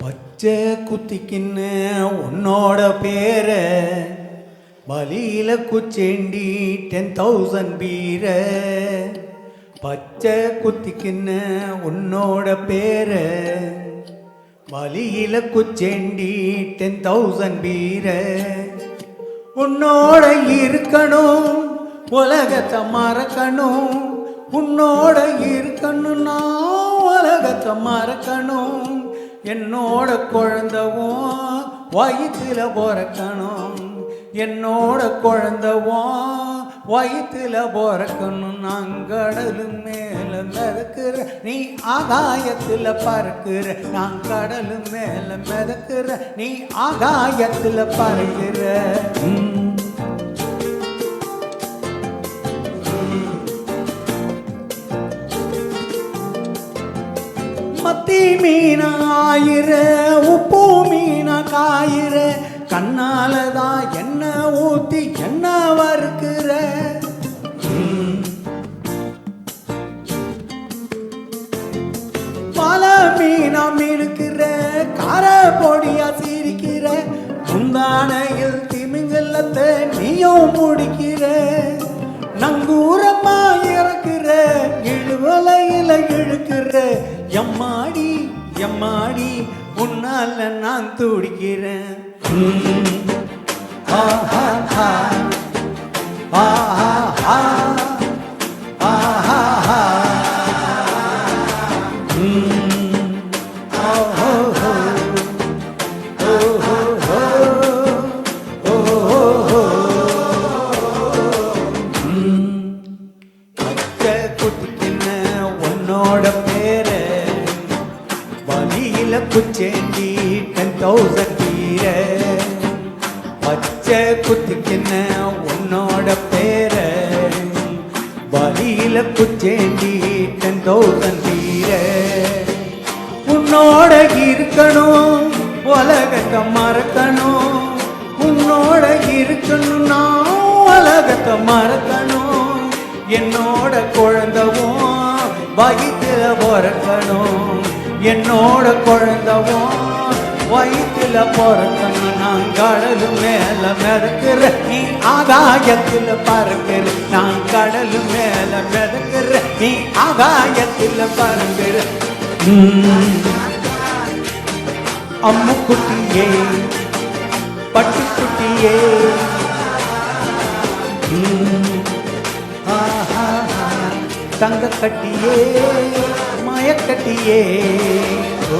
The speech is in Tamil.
பச்சை குத்திக்கின்னு உன்னோட பேர வலியில குச்சேண்டி 10,000 பீர. பச்சை குத்திக்கின்னு உன்னோட பேர வலியில குச்சேண்டி 10,000 பீர. உன்னோட இருக்கணும் உலகத்தை மறக்கணும், உன்னோட இருக்கணும்னா உலகத்தை மறக்கணும். என்னோட குழந்தவும் வயிற்றுல பிறக்கணும், என்னோட குழந்தவும் வயிற்றுல பிறக்கணும். நான் கடலு மேல மிதக்கிற நீ ஆகாயத்தில் பறக்கிற, நான் கடலு மேல மிதக்கிற நீ ஆகாயத்தில் பறக்கிற. மத்தி மீனா ஆயிர உப்பு மீனா காயிர, கண்ணாலதான் என்ன ஊத்தி என்ன வறுக்கிற. பல மீனா மினுக்கிற கார பொடியா சிரிக்கிற, முந்தானையில் திமிங்கலத்தை நீயும் முடிக்கிற. நங்கூரமா இறக்குற இழுவலையில இழுக்கிற, எம்மாடி எம்மாடி உன்னால நான் துடிக்கிறேன். ஆஹா ஆஹா ஆஹா உன்னோட பேர வலியில குச்சேண்டி 10,000 பீர. பச்சை குத்திக்கின்ன உன்னோட பேர வலியில குச்சேண்டி 10,000 பீர. உன்னோட இருக்கணும் உலகத்தை மறக்கணும், உன்னோட இருக்கணும்னா உலகத்தை மறக்கணும். என்னோட குழந்தவும் வயிற்றுல பிறக்கணும், என்னோட குழந்தவும் வயிற்றுல பிறக்கணும். நான் கடலு மேல மிதக்கிற நீ ஆகாயத்தில் பறக்கிற, நான் கடலு மேல மிதக்கிற நீ ஆகாயத்தில் பறக்கிற. அம்முக்குட்டியே பட்டுக்குட்டியே தங்க கட்டியே மயக்கட்டியே. ஓ